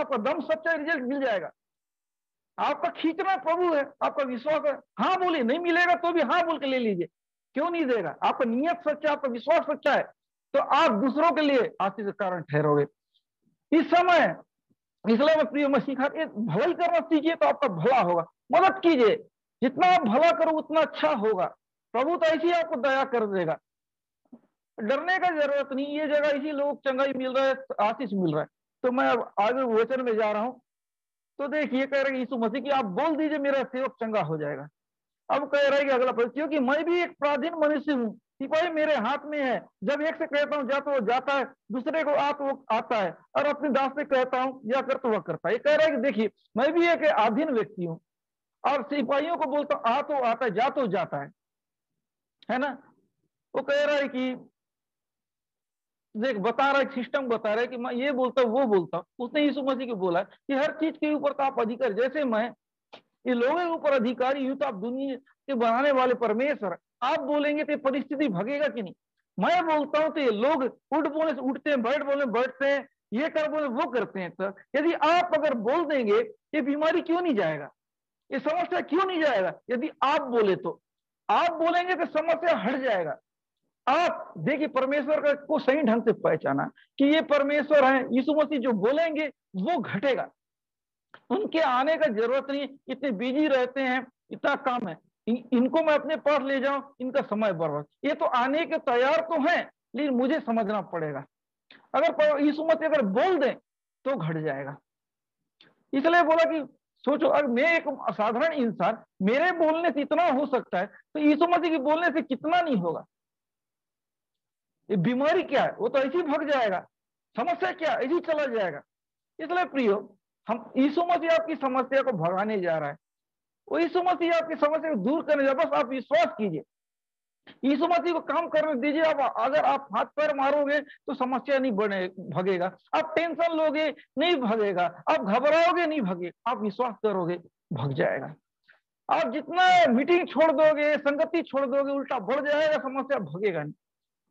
आपका दम सच्चा रिजल्ट मिल जाएगा। आपका खींचना प्रभु है, आपका विश्वास है, हाँ बोलिए, नहीं मिलेगा तो भी हाँ बोल के ले लीजिए, क्यों नहीं देगा। आपका नियत सच्चा, आपका विश्वास सच्चा है, तो आप दूसरों के लिए आशीष का कारण ठहरोगे इस समय। इसलिए मैं प्रिय मसीह भलाई करना सीखिए तो आपका भला होगा। मदद कीजिए, जितना आप भला करो उतना अच्छा होगा। प्रभु तो ऐसे ही आपको दया कर देगा। डरने का जरूरत नहीं, ये जगह इसी लोग चंगाई मिल रहा है, आशीष मिल रहा है। तो मैं अब आगे वचन में जा रहा हूं। तो देखिए कह रहे हैं यीशु मसीह की आप बोल दीजिए मेरा सेवक चंगा हो जाएगा। अब कह रहा है कि अगला प्रश्न, क्योंकि मैं भी एक पराधीन मनुष्य हूँ, सिपाही मेरे हाथ में है। जब एक से कहता हूँ जा तो वो जाता है, दूसरे को आ तो वो आता है, और अपने दास से कहता हूँ या कर तो वह करता है। ये कह रहा है कि देखिए मैं भी एक अधीन व्यक्ति हूँ, और सिपाहियों को बोलता हूँ आ तो आता है, जा तो जाता है ना। वो कह रहा है कि देख बता रहा है, सिस्टम बता रहा है कि मैं ये बोलता हूँ वो बोलता हूँ। उसने यीशु मसीह को बोला कि हर चीज के ऊपर तो आप अधिकारी, जैसे मैं ये लोगों के ऊपर अधिकारी हूं, तो आप दुनिया के बनाने वाले परमेश्वर, आप बोलेंगे तो परिस्थिति भगेगा कि नहीं। मैं बोलता हूं तो ये लोग उठ बोलने से उठते हैं, बैठ बोलने बैठते हैं, ये कर बोले वो करते हैं। तो यदि आप अगर बोल देंगे, ये बीमारी क्यों नहीं जाएगा, ये समस्या क्यों नहीं जाएगा। यदि आप बोले तो, आप बोलेंगे तो समस्या हट जाएगा। आप देखिए परमेश्वर का को सही ढंग से पहचाना कि ये परमेश्वर है। यीशु मसीह जो बोलेंगे वो घटेगा, उनके आने का जरूरत नहीं, इतने बिजी रहते हैं, इतना काम है, इनको मैं अपने पास ले जाऊं, इनका समय बर्बाद। ये तो आने के तैयार तो हैं, लेकिन मुझे समझना पड़ेगा। अगर यीशु मसीह अगर बोल दें तो घट जाएगा। इसलिए बोला कि सोचो, अगर मैं एक असाधारण इंसान, मेरे बोलने से इतना हो सकता है, तो यीशु मसीह के बोलने से कितना नहीं होगा। ये बीमारी क्या है, वो तो ऐसे ही भग जाएगा। समस्या क्या, ऐसे ही चला जाएगा। इसलिए प्रियो, हम यीशु मसीह आपकी समस्या को भगाने जा रहा है, वो यीशु मसीह आपकी समस्या को दूर करने जा, बस आप विश्वास कीजिए, यीशु मसीह को काम करने दीजिए। आप अगर आप हाथ पैर मारोगे तो समस्या नहीं बने भगेगा, आप टेंशन लोगे नहीं भगेगा, आप घबराओगे नहीं भगे, आप विश्वास करोगे भग जाएगा। आप जितना मीटिंग छोड़ दोगे, संगति छोड़ दोगे, उल्टा बढ़ जाएगा, समस्या भगेगा नहीं।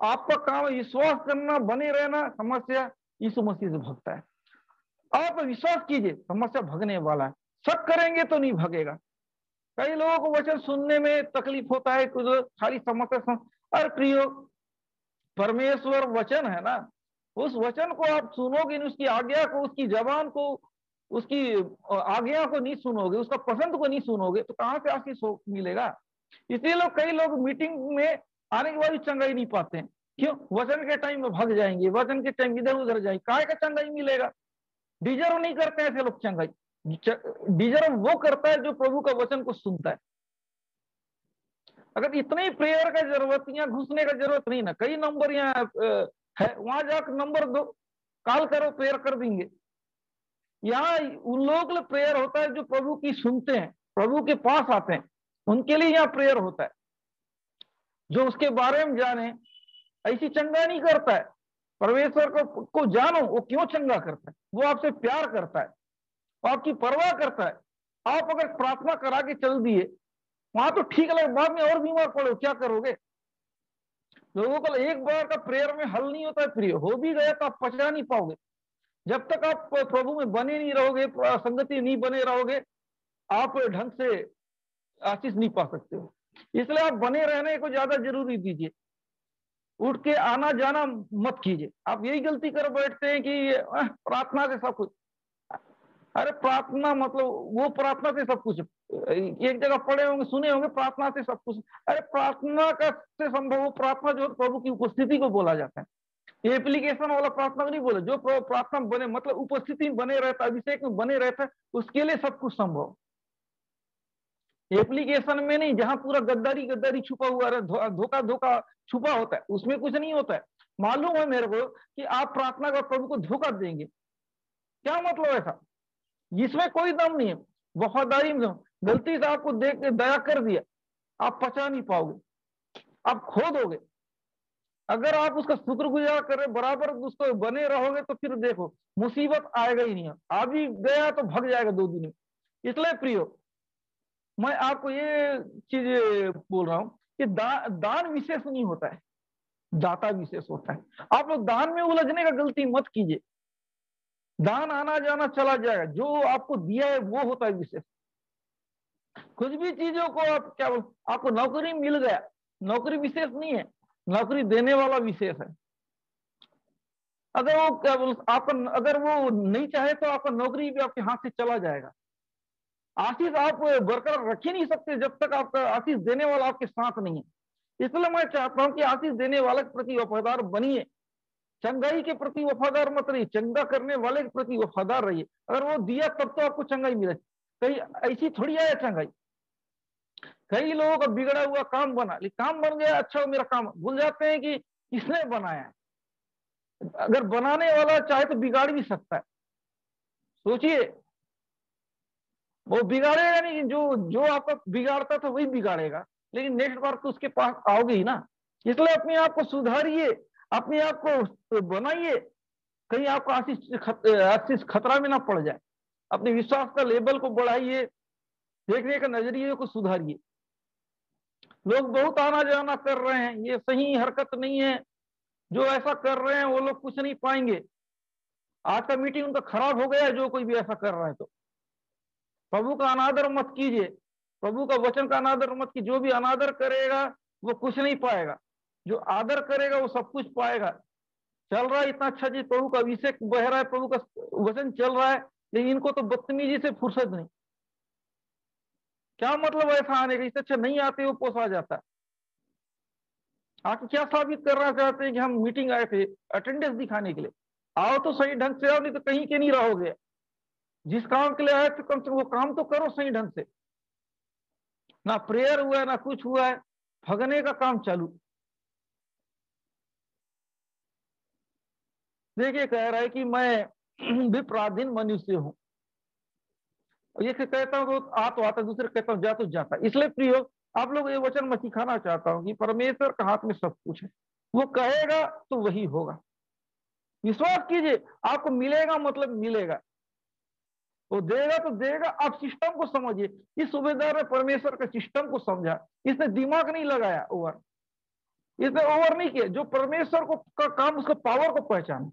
आपका काम है विश्वास करना, बने रहना, समस्या यीशु मसीह से भगता है। आप विश्वास कीजिए, समस्या भगने वाला है। शक करेंगे तो नहीं भगेगा। कई लोगों को वचन सुनने में तकलीफ होता है, कुछ खाली समस्या अरे प्रियो, परमेश्वर वचन है ना, उस वचन को आप सुनोगे नहीं, उसकी आज्ञा को, उसकी जबान को, उसकी आज्ञा को नहीं सुनोगे, उसका पसंद को नहीं सुनोगे, तो कहां से आशीष मिलेगा। इसलिए कई लोग मीटिंग में आने के बाद भी चंगाई नहीं पाते हैं। क्यों? वचन के टाइम में भग जाएंगे, वचन के टाइम इधर उधर जाएंगे, काहे का चंगाई मिलेगा। डिजर्व नहीं करते ऐसे लोग चंगाई। डिजर्व वो करता है जो प्रभु का वचन को सुनता है। अगर इतनी प्रेयर का जरूरत, यहाँ घुसने का जरूरत नहीं ना, कई नंबर यहाँ है, वहां जाकर नंबर दो, कॉल करो, प्रेयर कर देंगे। यहाँ उन लोगों के लिए प्रेयर होता है जो प्रभु की सुनते हैं, प्रभु के पास आते हैं, उनके लिए यहाँ प्रेयर होता है। जो उसके बारे में जाने, ऐसी चंगा नहीं करता है। परमेश्वर को जानो, वो क्यों चंगा करता है, वो आपसे प्यार करता है, वो आपकी परवाह करता है। आप अगर प्रार्थना करा के चल दिए वहां तो ठीक लगे, बाद में और बीमार पड़ो, क्या करोगे। लोगों को एक बार का प्रेयर में हल नहीं होता है, प्रिय हो भी गया तो आप पचा नहीं पाओगे। जब तक आप प्रभु में बने नहीं रहोगे, संगति नहीं बने रहोगे, आप ढंग से आशीष नहीं पा सकते हो। इसलिए आप बने रहने को ज्यादा जरूरी दीजिए, उठ के आना जाना मत कीजिए। आप यही गलती कर बैठते हैं कि प्रार्थना से सब कुछ। अरे प्रार्थना मतलब वो प्रार्थना से सब कुछ, एक जगह पढ़े होंगे सुने होंगे प्रार्थना से सब कुछ। अरे प्रार्थना का से संभव वो प्रार्थना जो प्रभु की उपस्थिति को बोला जाता है। एप्लीकेशन वाला प्रार्थना नहीं बोले, जो प्रार्थना बने मतलब उपस्थिति में बने रहता, अभिषेक में बने रहता, उसके लिए सब कुछ संभव। एप्लीकेशन में नहीं, जहां पूरा गद्दारी गद्दारी छुपा हुआ है, धोखा धोखा छुपा होता है, उसमें कुछ नहीं होता है। मालूम है मेरे को कि आप प्रार्थना का प्रभु को धोखा देंगे, क्या मतलब ऐसा, जिसमें कोई दम नहीं है। वफादारी में गलती से आपको देख के दया कर दिया, आप पचा नहीं पाओगे, आप खो दोगे। अगर आप उसका शुक्रगुजार करें, बराबर उसको बने रहोगे, तो फिर देखो मुसीबत आएगा ही नहीं। आ भी गया तो भग जाएगा 2 दिन में। इसलिए प्रियो, मैं आपको ये चीज बोल रहा हूं कि दान विशेष नहीं होता है, दाता विशेष होता है। आप लोग दान में उलझने का गलती मत कीजिए। दान आना जाना चला जाएगा, जो आपको दिया है वो होता है विशेष। कुछ भी चीजों को आप क्या बोल, आपको नौकरी मिल गया, नौकरी विशेष नहीं है, नौकरी देने वाला विशेष है। अगर वो क्या बोल आपका, अगर वो नहीं चाहे तो आपका नौकरी भी आपके हाथ से चला जाएगा। आशीष आप बरकरार रख ही नहीं सकते जब तक आपका आशीष देने वाला आपके साथ नहीं है। इसलिए मैं चाहता हूं कि आशीष देने वाले के प्रति वफादार बनिए, चंगाई के प्रति वफादार मत रहिए, चंगा करने वाले के प्रति वफादार रहिए। अगर वो दिया तब तो आपको चंगाई मिले, कहीं ऐसी थोड़ी आया चंगाई। कई लोगों का बिगड़ा हुआ काम बना, लेकिन काम बन गया, अच्छा मेरा काम, भूल जाते हैं कि किसने बनाया है। अगर बनाने वाला चाहे तो बिगाड़ भी सकता है। सोचिए, वो बिगाड़ेगा नहीं, जो जो आपका बिगाड़ता था वही बिगाड़ेगा, लेकिन नेक्स्ट बार तो उसके पास आओगे ही ना। इसलिए अपने आप को सुधारिए, अपने आप को बनाइए, कहीं आपको आशीष खतरा में ना पड़ जाए। अपने विश्वास का लेवल को बढ़ाइए, देखने का नजरिए को सुधारिए। लोग बहुत आना जाना कर रहे हैं, ये सही हरकत नहीं है। जो ऐसा कर रहे हैं वो लोग कुछ नहीं पाएंगे। आज का मीटिंग उनका खराब हो गया, जो कोई भी ऐसा कर रहा है तो। प्रभु का अनादर मत कीजिए, प्रभु का वचन का अनादर मत कीजिए। जो भी अनादर करेगा वो कुछ नहीं पाएगा, जो आदर करेगा वो सब कुछ पाएगा। चल रहा है इतना अच्छा जी, प्रभु का अभिषेक बह रहा है, प्रभु का वचन चल रहा है, लेकिन इनको तो बदतमीजी से फुर्सत नहीं। क्या मतलब ऐसा आने का, इससे अच्छा नहीं आते, वो पोसा जाता है। आप क्या साबित करना चाहते हैं कि हम मीटिंग आए थे अटेंडेंस दिखाने के लिए? आओ तो सही ढंग से आओ, नहीं तो कहीं के नहीं रहोगे। जिस काम के लिए आए थे कम से कम वो काम तो करो सही ढंग से। ना प्रेयर हुआ है, ना कुछ हुआ है, भगने का काम चालू। देखिए कह रहा है कि मैं भी पराधीन मनुष्य हूं, ये कहता हूं तो आता, दूसरे कहता हूं जा तो जाता। इसलिए प्रियो, आप लोग ये वचन मैं सिखाना चाहता हूं कि परमेश्वर के हाथ में सब कुछ है, वो कहेगा तो वही होगा। विश्वास कीजिए, आपको मिलेगा मतलब मिलेगा, वो देगा तो देगा। आप सिस्टम को समझिए। इस सूबेदार ने परमेश्वर के सिस्टम को समझा, इसने दिमाग नहीं लगाया ओवर, इसने ओवर नहीं किया। जो परमेश्वर को का काम, उसका पावर को पहचाना।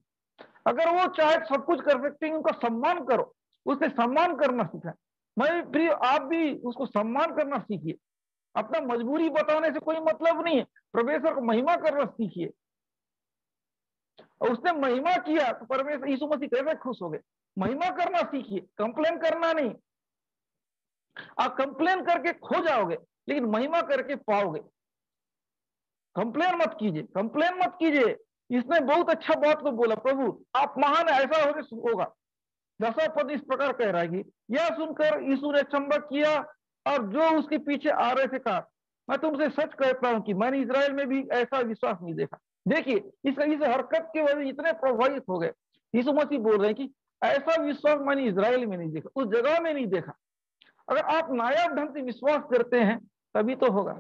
अगर वो चाहे सब कुछ कर सकते हैं, उनका सम्मान करो, उससे सम्मान करना सीखा। मैं प्रिय, आप भी उसको सम्मान करना सीखिए। अपना मजबूरी बताने से कोई मतलब नहीं है, परमेश्वर को महिमा करना सीखिए। और उसने महिमा किया तो परमेश्वर यीशु मसीह कैसे खुश हो गए। महिमा करना सीखिए, कंप्लेन करना नहीं। आप कंप्लेन करके खो जाओगे, लेकिन महिमा करके पाओगे। कंप्लेन मत कीजिए, कंप्लेन मत कीजिए। इसने बहुत अच्छा बात को बोला, प्रभु आप महान, ऐसा होगा। 10वां पद इस प्रकार कह रहा है कि यह सुनकर यीशु ने चंबक किया और जो उसके पीछे आ रहे थे कहा, मैं तुमसे सच कहता हूं कि मैंने इजराइल में भी ऐसा विश्वास नहीं देखा। देखिए इस हरकत के वजह इतने प्रभावित हो गए। यीशु मसीह बोल रहे हैं कि ऐसा विश्वास मैंने इजराइल में नहीं देखा, उस जगह में नहीं देखा। अगर आप नायाब ढंग से विश्वास करते हैं तभी तो होगा।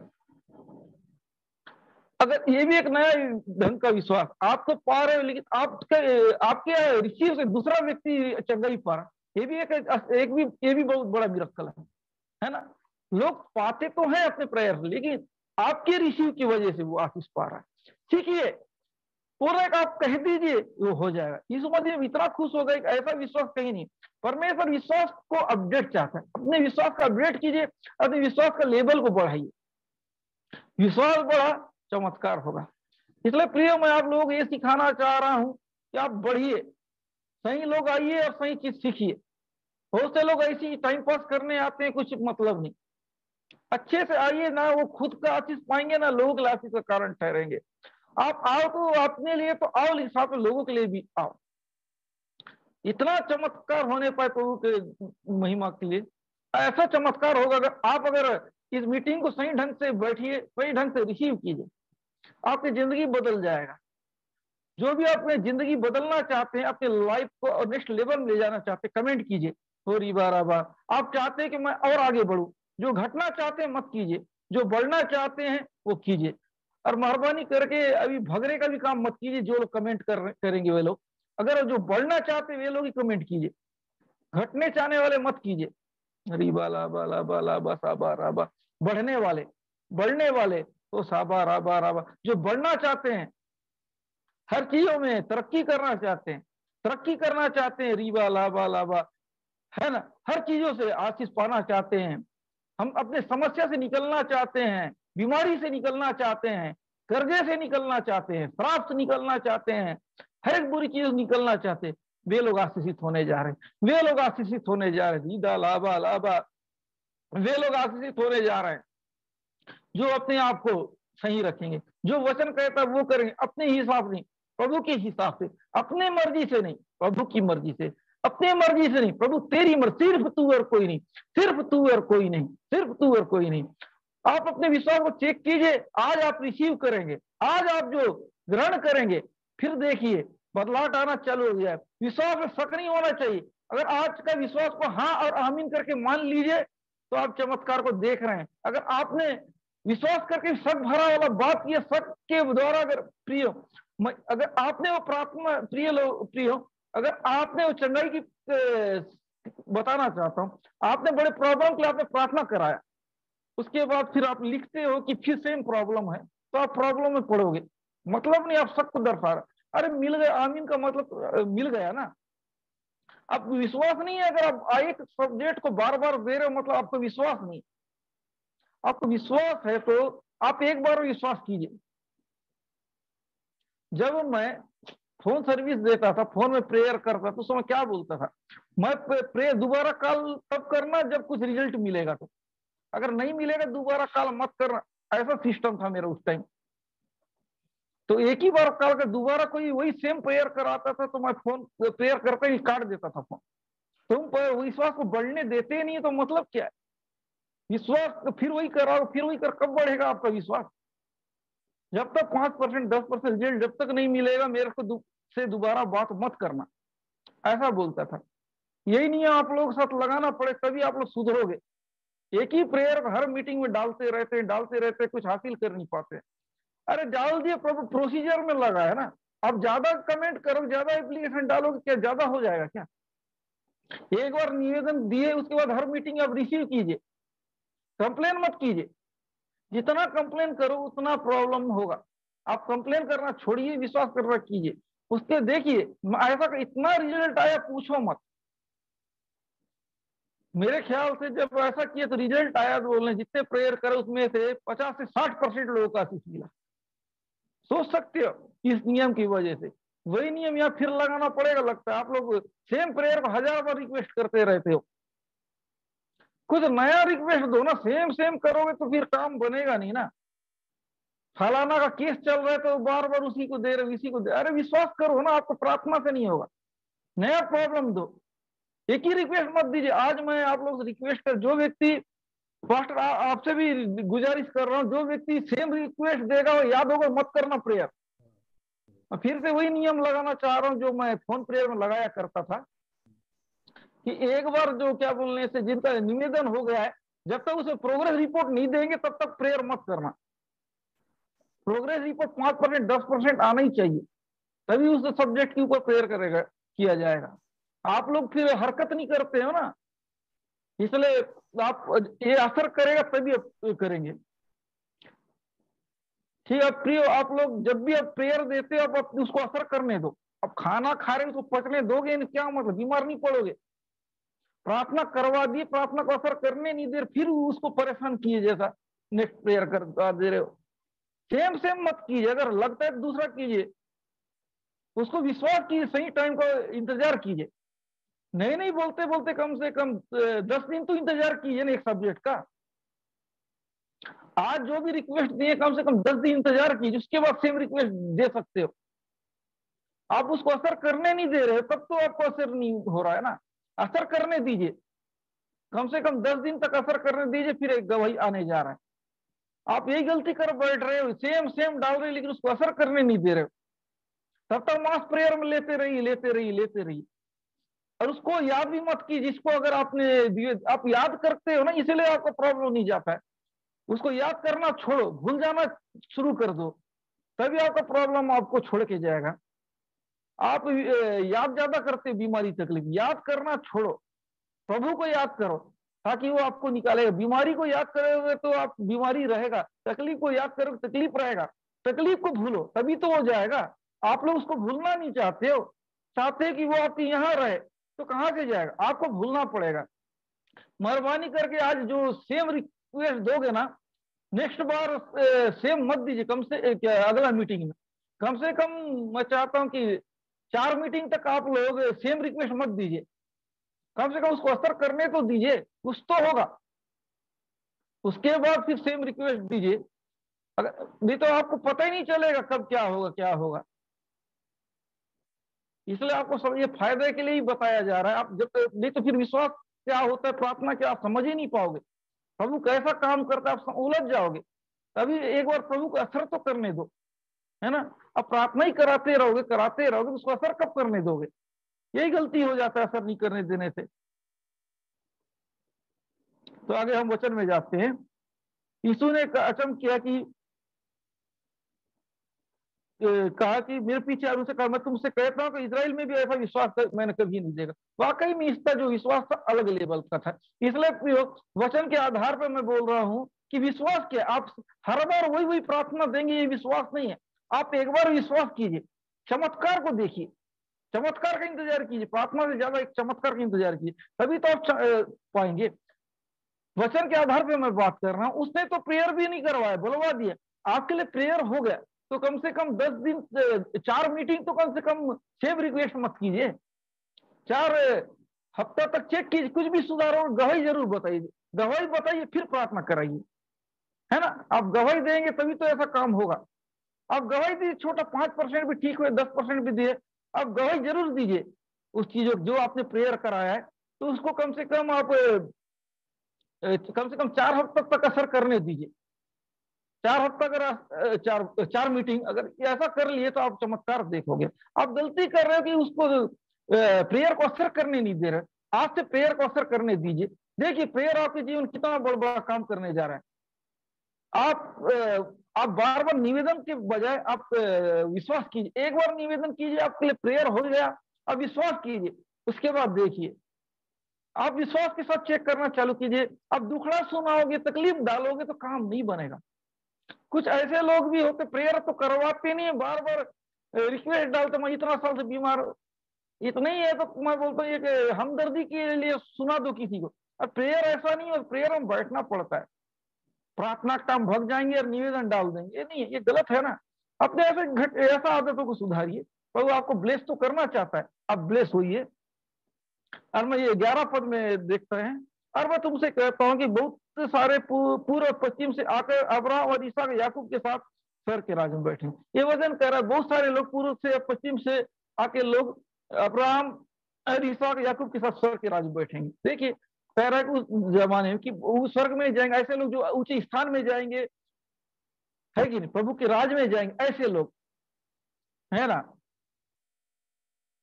अगर ये भी एक नया ढंग का विश्वास, आप तो पा रहे हो, लेकिन आपके रिसीव से दूसरा व्यक्ति चंगा ही पा रहा, ये भी ये भी बहुत बड़ा मिरेकल है ना। लोग पाते तो हैं अपने प्रेयर से, लेकिन आपके रिसीव की वजह से वो आशीष पा रहा है। सीखिए, पूरा आप कह दीजिए वो हो जाएगा। यीशु मसीह इतना खुश हो गए, ऐसा विश्वास कहीं नहीं। परमेश्वर विश्वास को अपडेट चाहता है, अपने विश्वास का अपडेट कीजिए, अपने विश्वास का लेवल को बढ़ाइए। विश्वास बढ़ा, चमत्कार होगा। इसलिए प्रिय, मैं आप लोग ये सिखाना चाह रहा हूं कि आप बढ़िए, सही लोग आइए और सही चीज सीखिए। बहुत से लोग ऐसी टाइम पास करने आते हैं, कुछ मतलब नहीं। अच्छे से आइए, ना वो खुद का आशीष पाएंगे ना लोगों के आशीष का कारण ठहरेंगे। आप आओ तो अपने लिए तो आओ, लेकिन साथ में लोगों के लिए भी आओ। इतना चमत्कार होने पाए प्रभु के महिमा के लिए। ऐसा चमत्कार होगा अगर इस मीटिंग को सही ढंग से बैठिए, सही ढंग से रिसीव कीजिए, आपकी जिंदगी बदल जाएगा। जो भी अपने जिंदगी बदलना चाहते हैं, अपने लाइफ को नेक्स्ट लेवल में ले जाना चाहते हैं, कमेंट कीजिए थोड़ी बार। आप चाहते हैं कि मैं और आगे बढ़ूं, जो घटना चाहते हैं मत कीजिए, जो बढ़ना चाहते हैं वो कीजिए। और मेहरबानी करके अभी भगने का भी काम मत कीजिए। जो लोग कमेंट करेंगे वे लोग, अगर जो बढ़ना चाहते वे लोग ही कमेंट कीजिए, घटने चाहने वाले मत कीजिए। बाला बाला बाला बसा बारा, बढ़ने वाले, बढ़ने वाले तो साबा राबा राबा, जो बढ़ना चाहते हैं, हर चीजों में तरक्की करना चाहते हैं, तरक्की करना चाहते हैं, रीबा लाबा लाबा, है ना, हर चीजों से आशीष पाना चाहते हैं, हम अपने समस्या से निकलना चाहते हैं, बीमारी से निकलना चाहते हैं, कर्जे से निकलना चाहते हैं, श्राप से निकलना चाहते हैं, हर एक बुरी चीज निकलना चाहते हैं, वे लोग आशीषित होने जा रहे हैं, वे लोग आशीषित होने जा रहे हैं, ईदा लाबा लाबा, वे लोग आशीषित होने जा रहे हैं जो अपने आप को सही रखेंगे, जो वचन कहता है वो करेंगे, अपने हिसाब नहीं, प्रभु के हिसाब से, अपने मर्जी से नहीं, प्रभु की मर्जी से, अपने मर्जी से नहीं, प्रभु तेरी मर्जी, सिर्फ तू और कोई नहीं, सिर्फ तू और कोई नहीं, सिर्फ तू और कोई नहीं। आप अपने विश्वास को चेक कीजिए, आज आप रिसीव करेंगे, आज आप जो ग्रहण करेंगे, फिर देखिए बदलाव आना चालू हो गया है। विश्वास में शक नहीं होना चाहिए। अगर आज का विश्वास को हाँ और आमीन करके मान लीजिए तो आप चमत्कार को देख रहे हैं। अगर आपने विश्वास करके शक भरा वाला बात किया, शक के द्वारा अगर प्रिय, अगर आपने वो प्रार्थना प्रिय अगर आपने वो चंगाई की बताना चाहता हूं, आपने बड़े प्रॉब्लम के लिए आपने प्रार्थना कराया, उसके बाद फिर आप लिखते हो कि फिर सेम प्रॉब्लम है, तो आप प्रॉब्लम में पड़ोगे। मतलब नहीं, आप शक को दर्शा रहे, अरे मिल गया, आमीन का मतलब मिल गया ना। आप विश्वास नहीं है, अगर आप एक सब्जेक्ट को बार बार दे रहे हो मतलब आपको विश्वास नहीं। आपको विश्वास है तो आप एक बार विश्वास कीजिए। जब मैं फोन सर्विस देता था, फोन में प्रेयर करता तो समय क्या बोलता था, मैं प्रेयर दोबारा कॉल तब करना जब कुछ रिजल्ट मिलेगा, तो अगर नहीं मिलेगा दोबारा कॉल मत करना, ऐसा सिस्टम था मेरा उस टाइम। तो एक ही बार कॉल कर, दोबारा कोई वही सेम प्रेयर कराता था तो मैं फोन प्रेयर करते ही काट देता था फोन। तुम विश्वास को बढ़ने देते नहीं तो मतलब क्या है? विश्वास फिर वही कराओ, फिर वही कर, कब बढ़ेगा आपका विश्वास? जब तक 5%, 10% रिजल्ट जब तक नहीं मिलेगा, मेरे को से दोबारा बात मत करना, ऐसा बोलता था। यही नियम आप लोगों के साथ लगाना पड़े, तभी आप लोग सुधरोगे। एक ही प्रेयर हर मीटिंग में डालते रहते, कुछ हासिल कर नहीं पाते। अरे डाल दिए, प्रभु प्रोसीजर में लगा है ना। आप ज्यादा कमेंट करो, ज्यादा एप्लीकेशन डालोगे, क्या ज्यादा हो जाएगा क्या? एक बार निवेदन दिए, उसके बाद हर मीटिंग आप रिसीव कीजिए, कंप्लेन मत कीजिए। जितना कंप्लेन करो उतना प्रॉब्लम होगा। आप कंप्लेन करना छोड़िए, विश्वास करना कीजिए, उसके देखिए ऐसा इतना रिजल्ट आया पूछो मत। मेरे ख्याल से जब ऐसा किया तो रिजल्ट आया तो बोलने जितने प्रेयर करे उसमें से 50 से 60% लोगों का आशीष मिला। सोच सकते हो इस नियम की वजह से। वही नियम यहाँ फिर लगाना पड़ेगा लगता है। आप लोग सेम प्रेयर को 1000 बार रिक्वेस्ट करते रहते हो, कुछ नया रिक्वेस्ट दो ना। सेम सेम करोगे तो फिर काम बनेगा नहीं ना। फलाना का केस चल रहा है तो बार बार उसी को दे रहे, इसी को दे। अरे विश्वास करो ना, आपको प्रार्थना से नहीं होगा, नया प्रॉब्लम दो। एक ही रिक्वेस्ट मत दीजिए। आज मैं आप लोग से रिक्वेस्ट कर, जो व्यक्ति पास्टर आपसे भी गुजारिश कर रहा हूँ, जो व्यक्ति सेम रिक्वेस्ट देगा वो याद होगा मत करना प्रेयर। फिर से वही नियम लगाना चाह रहा हूँ जो मैं फोन प्रेयर में लगाया करता था कि एक बार जो क्या बोलने से जिनका निवेदन हो गया है, जब तक उसे प्रोग्रेस रिपोर्ट नहीं देंगे तब तक प्रेयर मत करना। प्रोग्रेस रिपोर्ट 5%, 10% आना ही चाहिए, तभी उस सब्जेक्ट के ऊपर प्रेयर करेगा, किया जाएगा। आप लोग फिर हरकत नहीं करते हो ना, इसलिए आप ये असर करेगा तभी आप करेंगे। ठीक है प्रियो, आप लोग जब भी आप प्रेयर देते हो आप उसको असर करने दो। अब खाना खा रहे उसको पचने दोगे, क्या मतलब बीमार नहीं पड़ोगे? प्रार्थना करवा दी, प्रार्थना को असर करने नहीं दे, फिर उसको परेशान किए जैसा नेक्स्ट प्रेयर कर दे रहे हो। सेम सेम मत कीजिए, अगर लगता है दूसरा कीजिए, उसको विश्वास कीजिए, सही टाइम का इंतजार कीजिए। नहीं नहीं बोलते बोलते कम से कम 10 दिन तो इंतजार कीजिए ना एक सब्जेक्ट का। आज जो भी रिक्वेस्ट दिए कम से कम 10 दिन इंतजार कीजिए, उसके बाद सेम रिक्वेस्ट दे सकते हो। आप उसको असर करने नहीं दे रहे तब तो आपको असर नहीं हो रहा है ना। असर करने दीजिए, कम से कम 10 दिन तक असर करने दीजिए, फिर एक गवाही आने जा रहा है। आप यही गलती कर बैठ रहे हो, सेम सेम डाल रहे लेकिन उसको असर करने नहीं दे रहे हो। तब तक मास प्रेयर में लेते रहिए और उसको याद भी मत कीजिए। जिसको अगर आप याद करते हो ना, इसलिए आपको प्रॉब्लम नहीं जाता है। उसको याद करना छोड़ो, भूल जाना शुरू कर दो, तभी आपका प्रॉब्लम आपको छोड़ के जाएगा। आप याद ज्यादा करते, बीमारी तकलीफ, याद करना छोड़ो, प्रभु को याद करो ताकि वो आपको निकालेगा। बीमारी को याद करोगे तो आप बीमारी रहेगा, तकलीफ को याद करोगे तकलीफ रहेगा। तकलीफ को भूलो तभी तो हो जाएगा। आप लोग उसको भूलना नहीं चाहते हो, चाहते हैं कि वो आपके यहाँ रहे, तो कहाँ से जाएगा? आपको भूलना पड़ेगा। मेहरबानी करके आज जो सेम रिक्वेस्ट दोगे ना, नेक्स्ट बार सेम मत दीजिए। कम से क्या अगला मीटिंग में कम से कम मैं चाहता हूं कि 4 मीटिंग तक आप लोग सेम रिक्वेस्ट मत दीजिए। कम से कम उसको असर करने तो दीजिए, कुछ तो होगा। उसके बाद फिर सेम रिक्वेस्ट दीजिए। अगर नहीं तो आपको पता ही नहीं चलेगा कब क्या होगा क्या होगा। इसलिए आपको सब ये फायदे के लिए ही बताया जा रहा है। आप जब नहीं तो फिर विश्वास क्या होता है, प्रार्थना क्या, आप समझ ही नहीं पाओगे। प्रभु कैसा काम करता है आप उलझ जाओगे। तभी एक बार प्रभु को असर तो करने दो, है ना। अब प्रार्थना ही कराते रहोगे तो उसको असर कब करने दोगे? यही गलती हो जाता है असर नहीं करने देने से। तो आगे हम वचन में जाते हैं। यीशु ने अचंभ किया कि कहा कि मेरे पीछे आने से कहा, मैं तुमसे कहता हूं कि इजराइल में भी ऐसा विश्वास मैंने कभी नहीं देखा। वाकई में इसका जो विश्वास था अलग लेवल का था। इसलिए वचन के आधार पर मैं बोल रहा हूं कि विश्वास क्या, आप हर बार वही वही प्रार्थना देंगे, ये विश्वास नहीं है। आप एक बार विश्वास कीजिए, चमत्कार को देखिए, चमत्कार का इंतजार कीजिए, प्रार्थना से ज्यादा एक चमत्कार का इंतजार कीजिए, तभी तो आप पाएंगे। वचन के आधार पर मैं बात कर रहा हूं। उसने तो प्रेयर भी नहीं करवाया, बुलवा दिया, आपके लिए प्रेयर हो गया। तो कम से कम 10 दिन 4 मीटिंग तो कम से कम सेम रिक्वेस्ट मत कीजिए, 4 हफ्ता तक चेक कीजिए, कुछ भी सुधार हो गवाही जरूर बताइए, गवाही बताइए फिर प्रार्थना कराइए, है ना। आप गवाही देंगे तभी तो ऐसा काम होगा। आप गवाही दीजिए, छोटा 5% भी ठीक हुए, 10% भी दिए, आप गवाही जरूर दीजिए उस चीजों जो आपने प्रेयर कराया है। तो उसको कम से कम आप कम से कम 4 हफ्ते तक असर करने दीजिए। 4 हफ्ता अगर 4 मीटिंग अगर ऐसा कर लिए तो आप चमत्कार देखोगे। आप गलती कर रहे हो कि उसको प्रेयर को असर करने नहीं दे रहे। आज से प्रेयर को असर करने दीजिए। देखिए प्रेयर आपके जीवन कितना बड़ा बड़ा काम करने जा रहा है। आप बार बार निवेदन के बजाय आप विश्वास कीजिए। एक बार निवेदन कीजिए, आपके लिए प्रेयर हो गया, अब विश्वास कीजिए, उसके बाद देखिए। आप विश्वास के साथ चेक करना चालू कीजिए। आप दुखड़ा सुनाओगे, तकलीफ डालोगे तो काम नहीं बनेगा। कुछ ऐसे लोग भी होते प्रेयर तो करवाते नहीं है, बार बार रिक्वेस्ट डालते, मैं इतना साल से बीमार हूं, इतना ही है तो मैं बोलता हूँ एक हमदर्दी के लिए सुना दो किसी को। और प्रेयर ऐसा नहीं है, प्रेयर में बैठना पड़ता है। प्रार्थना का टाइम भग जाएंगे और निवेदन डाल देंगे, ये नहीं है, ये गलत है ना। अपने ऐसा आदतों को सुधारिए। प्रभु आपको ब्लेस तो करना चाहता है, आप ब्लेस होइए। और मैं ये 11 पद में देखते हैं, और मैं तुमसे कहता हूं कि बहुत सारे पूर्व पश्चिम से आकर अब्राहम और इसहाक याकूब के साथ स्वर्ग के राज्य में बैठे। ये वचन कह रहा है बहुत सारे लोग पूर्व से पश्चिम से आके लोग अब्राहम और इसहाक याकूब के साथ स्वर्ग के राज्य में बैठेंगे। देखिए कह रहा है कि उस जमाने में कि वो स्वर्ग में जाएंगे ऐसे लोग जो ऊंचे स्थान में जाएंगे, है कि नहीं, प्रभु के राज में जाएंगे ऐसे लोग, है ना,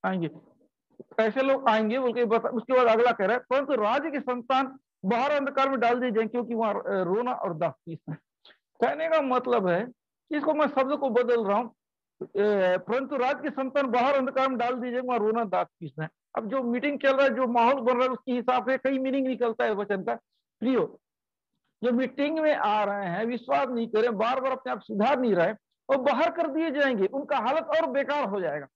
आएंगे। ऐसे लोग आएंगे बोल के उसके बाद अगला कह रहा है, परंतु राज्य की संतान बाहर अंधकार में डाल दी जाएंगे क्योंकि वहां रोना और दास है। कहने का मतलब है, इसको मैं शब्द को बदल रहा हूं, परंतु राज्य की संतान बाहर अंधकार में डाल दीजिए, वहां रोना दास पीसना है। अब जो मीटिंग चल रहा है, जो माहौल बन रहा है, उसके हिसाब से कई मीनिंग निकलता है वचन का। प्रियो, जो मीटिंग में आ रहे हैं, विश्वास नहीं करें, बार बार अपने आप सुधार नहीं रहे, और बाहर कर दिए जाएंगे, उनका हालत और बेकार हो जाएगा।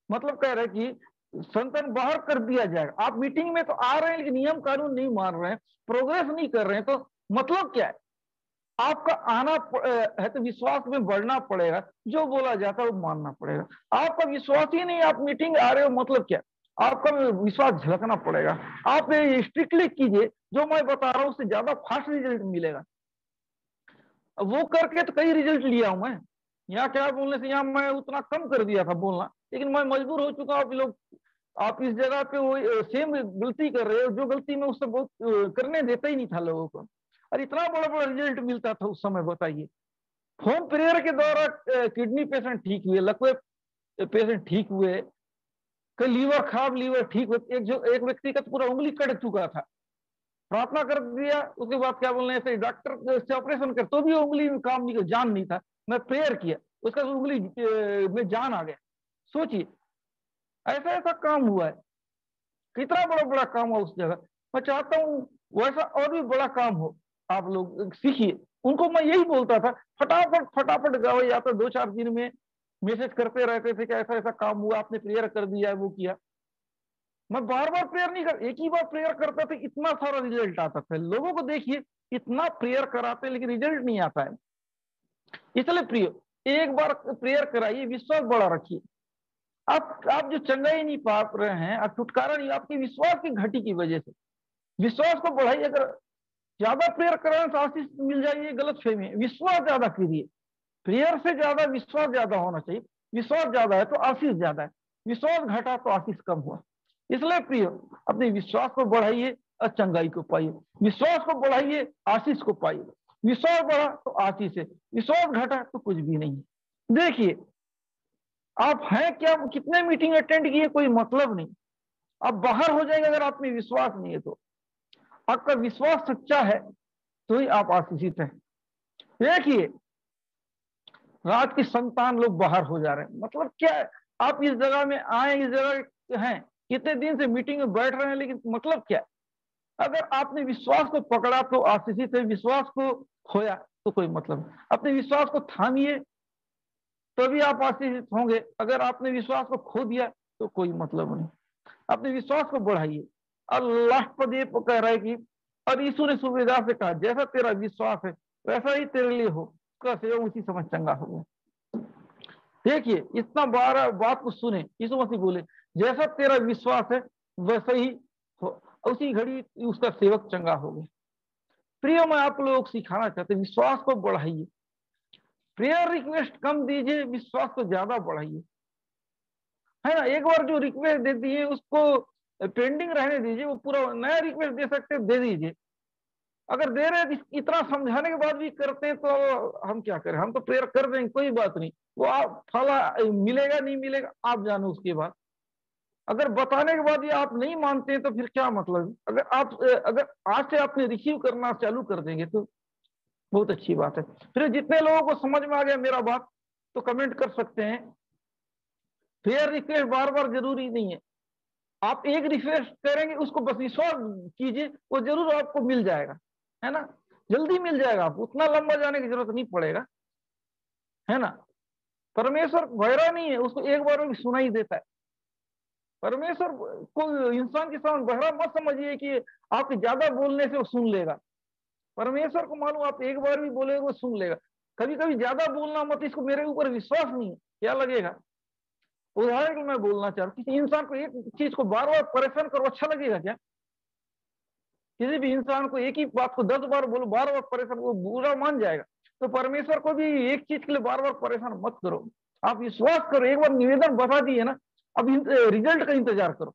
मतलब कह रहे कि संतान बाहर कर दिया जाएगा। आप मीटिंग में तो आ रहे हैं लेकिन नियम कानून नहीं मान रहे हैं, प्रोग्रेस नहीं कर रहे हैं, तो मतलब क्या है? आपका आना है तो विश्वास में बढ़ना पड़ेगा, जो बोला जाता है वो मानना पड़ेगा। आपका विश्वास ही नहीं, आप मीटिंग आ रहे हो, मतलब क्या? आपका विश्वास झलकना पड़ेगा। आप स्ट्रिक्टली कीजिए, जो मैं बता रहा हूं उससे ज्यादा फास्ट रिजल्ट मिलेगा। वो करके तो कई रिजल्ट लिया हूं मैं। यहाँ क्या बोलने से, यहाँ मैं उतना कम कर दिया था बोलना, लेकिन मैं मजबूर हो चुका हूं। लोग आप इस जगह पे वो सेम गलती कर रहे हो, जो गलती में उससे बहुत करने देता ही नहीं था लोगों को, और इतना बड़ा बड़ा रिजल्ट मिलता था उस समय। बताइए, होम प्रेयर के द्वारा किडनी पेशेंट ठीक हुए, लकवे पेशेंट ठीक हुए, कई लीवर खराब लीवर ठीक हुए। एक व्यक्ति का पूरा उंगली कट चुका था, प्रार्थना कर दिया, उसके बाद क्या बोलने से डॉक्टर से ऑपरेशन कर, तो भी उंगली में काम नहीं, जान नहीं था। मैं प्रेयर किया, उसका उंगली में जान आ गया। सोचिए, ऐसा ऐसा काम हुआ है, कितना बड़ा बड़ा काम हुआ उस जगह। मैं चाहता हूँ वैसा और भी बड़ा काम हो, आप लोग सीखिए। उनको मैं यही बोलता था, फटाफट फटाफट गाओ, या तो 2-4 दिन में मैसेज करते रहते थे कि ऐसा ऐसा काम हुआ, आपने प्रेयर कर दिया, वो किया। मैं बार बार प्रेयर नहीं कर, एक ही बार प्रेयर करता था, इतना सारा रिजल्ट आता था। लोगों को देखिए इतना प्रेयर कराते लेकिन रिजल्ट नहीं आता है। इसलिए प्रिय, एक बार प्रेयर कराइए, विश्वास बड़ा रखिए। आप जो चंगाई नहीं पा रहे हैं, आप छुटकारा नहीं, आपके विश्वास की घटी की वजह से। विश्वास को बढ़ाइए। अगर ज्यादा प्रेयर कराने से आशीष मिल जाएगी, गलत फहमी है। विश्वास ज्यादा कीजिए, प्रेयर से ज्यादा विश्वास ज्यादा होना चाहिए। विश्वास ज्यादा है तो आशीष ज्यादा है, विश्वास घटा तो आशीष कम हुआ। इसलिए प्रिय, अपने विश्वास को बढ़ाइए और चंगाई को पाइए। विश्वास को बढ़ाइए, आशीष को पाइए। विश्वास बढ़ा तो आशीष है, विश्वास घटा तो कुछ भी नहीं। देखिए, आप हैं क्या, कितने मीटिंग अटेंड किए, कोई मतलब नहीं। आप बाहर हो जाएंगे अगर आप में विश्वास नहीं है तो। आपका विश्वास सच्चा है तो ही आप आशीषित हैं। देखिए, रात की संतान लोग बाहर हो जा रहे हैं, मतलब क्या है? आप इस जगह में आए, इस जगह हैं, कितने दिन से मीटिंग में बैठ रहे हैं, लेकिन मतलब क्या है? अगर आपने विश्वास को पकड़ा तो आशीषित है, विश्वास को खोया तो कोई मतलब नहीं। अपने विश्वास को थामिए तभी आप आशीषित होंगे। अगर आपने विश्वास को खो दिया तो कोई मतलब नहीं। अपने विश्वास को बढ़ाइए। और लास्ट पद ये कह रहा है कि और यीशु ने सूबेदार से कहा, जैसा तेरा विश्वास है वैसा ही तेरे लिए हो, उसका सेवक उसी समय चंगा हो गया। देखिए, इतना बात को सुने, यीशु मसीह बोले जैसा तेरा विश्वास है वैसा ही हो, उसी घड़ी उसका सेवक चंगा हो गया। प्रिय, मैं आप लोग सिखाना चाहते, विश्वास को बढ़ाइए। प्रेयर रिक्वेस्ट कम दीजिए, विश्वास को ज्यादा बढ़ाइए, है ना। एक बार जो रिक्वेस्ट दे दिए उसको पेंडिंग रहने दीजिए, वो पूरा नया रिक्वेस्ट दे सकते दे दीजिए। अगर दे रहे इतना समझाने के बाद भी करते हैं तो हम क्या करें? हम तो प्रेयर कर देंगे, कोई बात नहीं, वो आप फला मिलेगा नहीं मिलेगा आप जानो उसके बाद। अगर बताने के बाद ये आप नहीं मानते हैं तो फिर क्या मतलब? अगर आज से आपने रिसीव करना चालू कर देंगे तो बहुत अच्छी बात है। फिर जितने लोगों को समझ में आ गया मेरा बात तो कमेंट कर सकते हैं। प्रेयर रिक्वेस्ट बार बार जरूरी नहीं है। आप एक रिक्वेस्ट करेंगे, उसको बस विश्वास कीजिए, वो जरूर आपको मिल जाएगा, है ना। जल्दी मिल जाएगा, आपको उतना लंबा जाने की जरूरत नहीं पड़ेगा, है ना। परमेश्वर बहरा नहीं है, उसको एक बार में सुनाई देता है। परमेश्वर को इंसान के सामने बहरा मत समझिए कि आपके ज्यादा बोलने से वो सुन लेगा। परमेश्वर को मालूम, आप एक बार भी बोलेगा वो सुन लेगा। कभी कभी ज्यादा बोलना मत, इसको मेरे ऊपर विश्वास नहीं है, क्या लगेगा? उदाहरण मैं बोलना चाह रहा हूँ, किसी इंसान को एक चीज को बार बार परेशान करो, अच्छा लगेगा क्या? किसी भी इंसान को एक ही बात को 10 बार बोलो, बार बार परेशान, वो बुरा मान जाएगा। तो परमेश्वर को भी एक चीज के लिए बार बार परेशान मत करो। आप विश्वास करो, एक बार निवेदन बता दिए ना, अब रिजल्ट का इंतजार करो।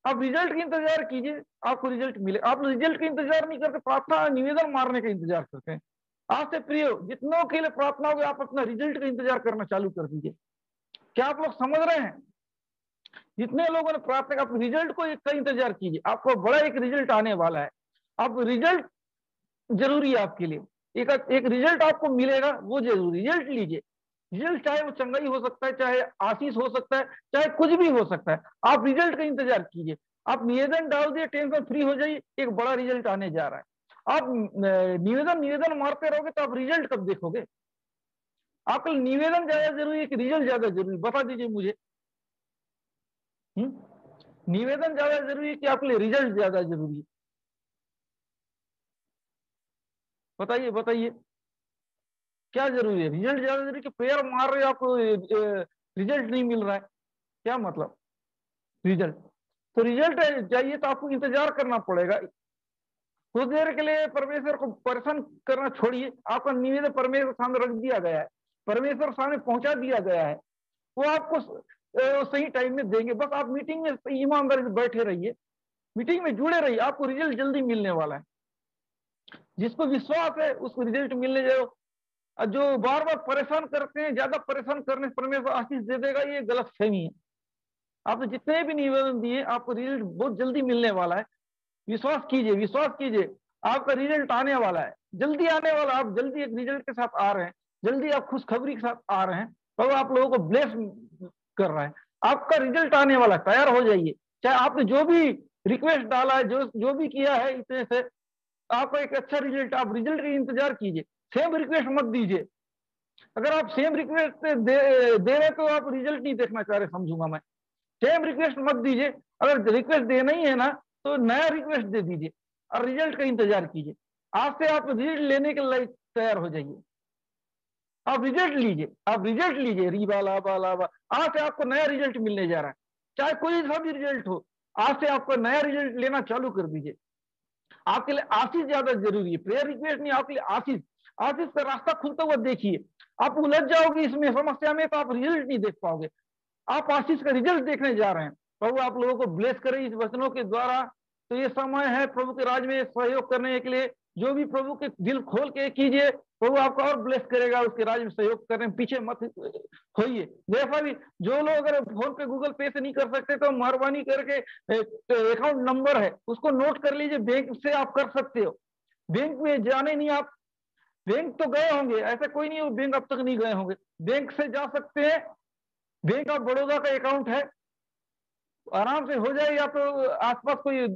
आप रिजल्ट का इंतजार कीजिए, आपको रिजल्ट मिले। आप रिजल्ट का इंतजार नहीं करते, प्रार्थना निवेदन मारने का इंतजार करते हैं। आज से प्रिय, जितनों के लिए प्रार्थना होगी, आप अपना रिजल्ट का इंतजार करना चालू कर दीजिए। क्या आप लोग समझ रहे हैं? जितने लोगों ने प्रार्थना, आप रिजल्ट को का इंतजार कीजिए, आपको बड़ा एक रिजल्ट आने वाला है। आप रिजल्ट जरूरी है आपके लिए, एक रिजल्ट आपको मिलेगा, वो जरूरी रिजल्ट लीजिए। रिजल्ट चाहे वो चंगाई हो सकता है, चाहे आशीष हो सकता है, चाहे कुछ भी हो सकता है। आप रिजल्ट का इंतजार कीजिए। आप निवेदन डाल दिए, टेंशन फ्री हो जाइए, एक बड़ा रिजल्ट आने जा रहा है। आप निवेदन मारते रहोगे तो आप रिजल्ट कब देखोगे? आपका निवेदन ज्यादा जरूरी है कि रिजल्ट ज्यादा जरूरी? बता दीजिए मुझे। निवेदन ज्यादा जरूरी है कि आपके लिए रिजल्ट ज्यादा जरूरी है? बताइए बताइए, क्या जरूरी है? रिजल्ट ज्यादा जरूरी कि प्रेयर मार रहे हो, आपको रिजल्ट नहीं मिल रहा है? क्या मतलब रिजल्ट? तो रिजल्ट चाहिए तो आपको इंतजार करना पड़ेगा। कुछ देर के लिए परमेश्वर को परेशान करना छोड़िए। आपका निवेदन परमेश्वर सामने रख दिया गया है, परमेश्वर सामने पहुंचा दिया गया है, वो आपको सही टाइम में देंगे। बस आप मीटिंग में ईमानदारी से बैठे रहिए, मीटिंग में जुड़े रहिए, आपको रिजल्ट जल्दी मिलने वाला है। जिसको विश्वास है उसको रिजल्ट मिलने जाओ। जो बार बार परेशान करते हैं, ज्यादा परेशान करने से परमेश्वर आशीष दे देगा, ये गलत फहमी है। आपने जितने भी निवेदन दिए, आपको रिजल्ट बहुत जल्दी मिलने वाला है। विश्वास कीजिए, विश्वास कीजिए, आपका रिजल्ट आने वाला है, जल्दी आने वाला। आप जल्दी एक रिजल्ट के साथ आ रहे हैं, जल्दी आप खुशखबरी के साथ आ रहे हैं, तो आप लोगों को ब्लेस कर रहा है। आपका रिजल्ट आने वाला, तैयार हो जाइए। चाहे आपने जो भी रिक्वेस्ट डाला है, जो भी किया है, इतने से आपको एक अच्छा रिजल्ट, आप रिजल्ट का इंतजार कीजिए, सेम रिक्वेस्ट मत दीजिए। अगर आप सेम रिक्वेस्ट दे रहे तो आप रिजल्ट नहीं देखना चाह रहे, समझूंगा मैं। सेम रिक्वेस्ट मत दीजिए, अगर रिक्वेस्ट देना ही है ना तो नया रिक्वेस्ट दे दीजिए और रिजल्ट का इंतजार कीजिए। आज से आप रिजल्ट लेने के लिए तैयार हो जाइए। आप रिजल्ट लीजिए, आप रिजल्ट लीजिए, रीबा लाबा लाबा, आज से आपको नया रिजल्ट मिलने जा रहा है, चाहे कोई सा भी रिजल्ट हो। आज से आपको नया रिजल्ट लेना चालू कर दीजिए। आपके लिए आशीष ज्यादा जरूरी है, प्रेयर रिक्वेस्ट नहीं, आपके लिए आशीष। आशीष का रास्ता खुलता हुआ देखिए। आप उलझ जाओगे इसमें समस्या में तो आप रिजल्ट नहीं देख पाओगे। आप आशीष का रिजल्ट देखने जा रहे हैं। प्रभु आप लोगों को ब्लेस करे इस वचनों के द्वारा। तो ये समय है प्रभु के राज में सहयोग करने के लिए। जो भी प्रभु के दिल खोल के कीजिए, प्रभु आपको और ब्लेस करेगा। उसके राज में सहयोग करने में पीछे मत होइए। जैसा भी जो लोग अगर फोन पे गूगल पे से नहीं कर सकते तो मेहरबानी करके अकाउंट नंबर है उसको नोट कर लीजिए, बैंक से आप कर सकते हो। बैंक में जाने नहीं, आप बैंक तो गए होंगे, ऐसा कोई नहीं हो बैंक अब तक नहीं गए होंगे, बैंक से जा सकते हैं। बैंक ऑफ बड़ौदा का अकाउंट है, आराम से हो जाए। या तो आसपास कोई